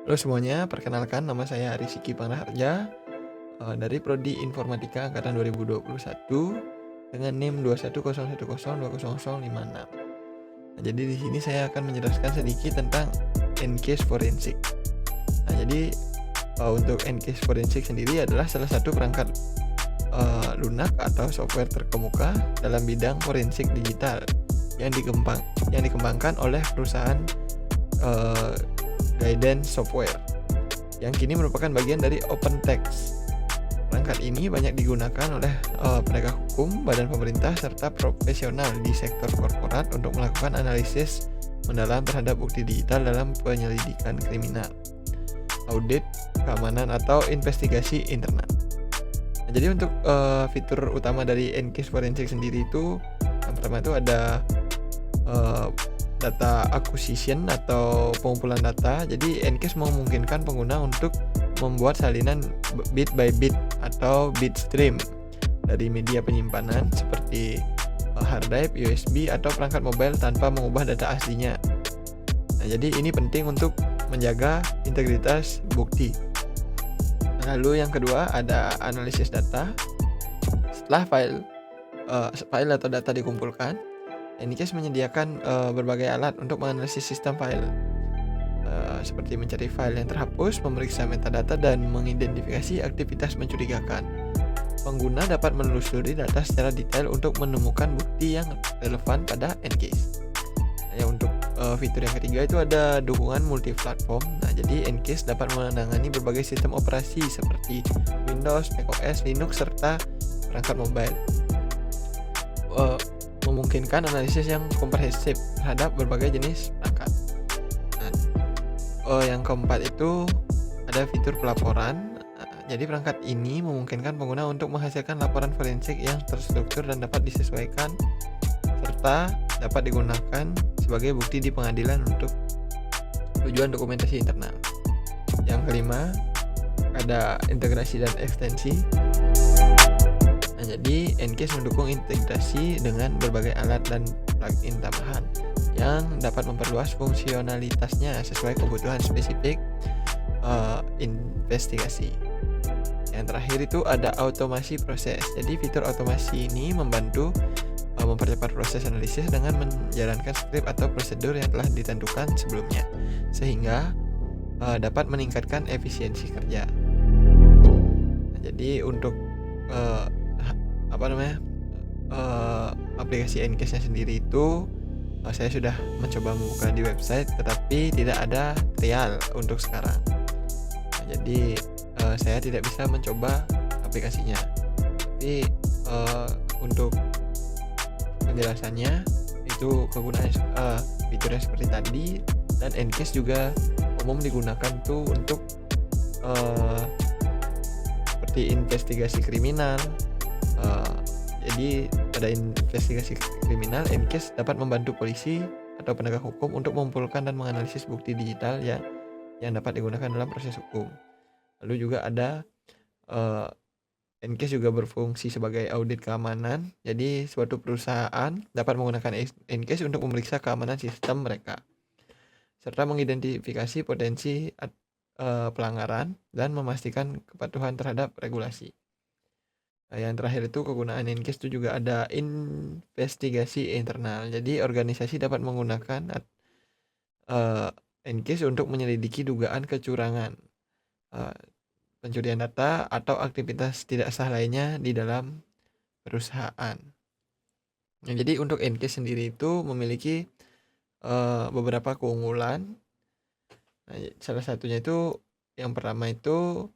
Halo semuanya, perkenalkan nama saya Rizky Pangharja dari Prodi Informatika Angkatan 2021 dengan NIM 21010200056. Nah, jadi di sini saya akan menjelaskan sedikit tentang EnCase Forensik. Nah, jadi untuk EnCase Forensik sendiri adalah salah satu perangkat lunak atau software terkemuka dalam bidang forensik digital yang dikembangkan oleh perusahaan Guidance Software yang kini merupakan bagian dari OpenText. Perangkat ini banyak digunakan oleh penegak hukum, badan pemerintah, serta profesional di sektor korporat untuk melakukan analisis mendalam terhadap bukti digital dalam penyelidikan kriminal, audit keamanan, atau investigasi internal. Nah, jadi untuk fitur utama dari EnCase Forensik sendiri itu, yang pertama itu ada data acquisition atau pengumpulan data. Jadi EnCase memungkinkan pengguna untuk membuat salinan bit by bit atau bitstream dari media penyimpanan seperti hard drive, USB, atau perangkat mobile tanpa mengubah data aslinya. Nah, jadi ini penting untuk menjaga integritas bukti. Lalu yang kedua ada analisis data. Setelah file atau data dikumpulkan, EnCase menyediakan berbagai alat untuk menganalisis sistem file, seperti mencari file yang terhapus, memeriksa metadata, dan mengidentifikasi aktivitas mencurigakan. Pengguna dapat menelusuri data secara detail untuk menemukan bukti yang relevan pada EnCase. Nah, untuk fitur yang ketiga itu ada dukungan multiplatform. Nah, jadi EnCase dapat menangani berbagai sistem operasi seperti Windows, macOS, Linux, serta perangkat mobile. Memungkinkan analisis yang komprehensif terhadap berbagai jenis perangkat. Nah, yang keempat itu ada fitur pelaporan. Jadi perangkat ini memungkinkan pengguna untuk menghasilkan laporan forensik yang terstruktur dan dapat disesuaikan serta dapat digunakan sebagai bukti di pengadilan untuk tujuan dokumentasi internal. Yang kelima ada integrasi dan ekstensi. Nah, jadi EnCase mendukung integrasi dengan berbagai alat dan plugin tambahan yang dapat memperluas fungsionalitasnya sesuai kebutuhan spesifik investigasi. Yang terakhir itu ada automasi proses. Jadi fitur otomasi ini membantu mempercepat proses analisis dengan menjalankan skrip atau prosedur yang telah ditentukan sebelumnya, sehingga dapat meningkatkan efisiensi kerja. Nah, jadi untuk aplikasi EnCase-nya sendiri itu saya sudah mencoba membuka di website, tetapi tidak ada trial untuk sekarang. Nah, jadi saya tidak bisa mencoba aplikasinya. Tapi untuk penjelasannya itu kegunaan fiturnya seperti tadi, dan EnCase juga umum digunakan tuh untuk seperti investigasi kriminal. Jadi pada investigasi kriminal, EnCase dapat membantu polisi atau penegak hukum untuk mengumpulkan dan menganalisis bukti digital yang dapat digunakan dalam proses hukum. Lalu juga ada EnCase juga berfungsi sebagai audit keamanan. Jadi suatu perusahaan dapat menggunakan EnCase untuk memeriksa keamanan sistem mereka serta mengidentifikasi potensi pelanggaran dan memastikan kepatuhan terhadap regulasi. Nah, yang terakhir itu kegunaan EnCase itu juga ada investigasi internal. Jadi organisasi dapat menggunakan EnCase untuk menyelidiki dugaan kecurangan, pencurian data, atau aktivitas tidak sah lainnya di dalam perusahaan. Nah, jadi untuk EnCase sendiri itu memiliki beberapa keunggulan. Nah, salah satunya itu yang pertama itu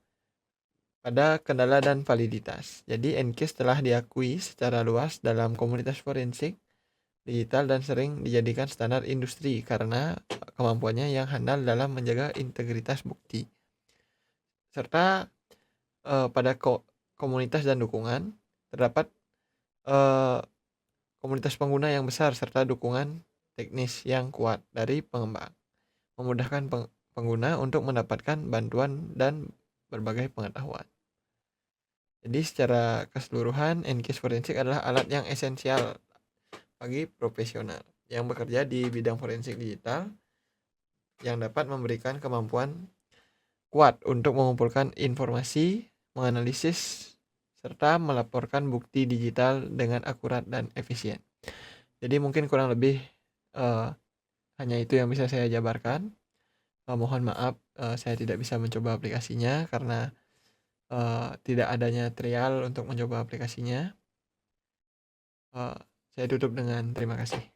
pada kendala dan validitas. Jadi EnCase telah diakui secara luas dalam komunitas forensik digital dan sering dijadikan standar industri karena kemampuannya yang handal dalam menjaga integritas bukti. Serta pada komunitas dan dukungan terdapat komunitas pengguna yang besar serta dukungan teknis yang kuat dari pengembang, memudahkan pengguna untuk mendapatkan bantuan dan berbagai pengetahuan. Jadi secara keseluruhan, EnCase Forensik adalah alat yang esensial bagi profesional yang bekerja di bidang forensik digital yang dapat memberikan kemampuan kuat untuk mengumpulkan informasi, menganalisis, serta melaporkan bukti digital dengan akurat dan efisien. Jadi mungkin kurang lebih hanya itu yang bisa saya jabarkan. Mohon maaf, saya tidak bisa mencoba aplikasinya karena tidak adanya trial untuk mencoba aplikasinya. Saya tutup dengan terima kasih.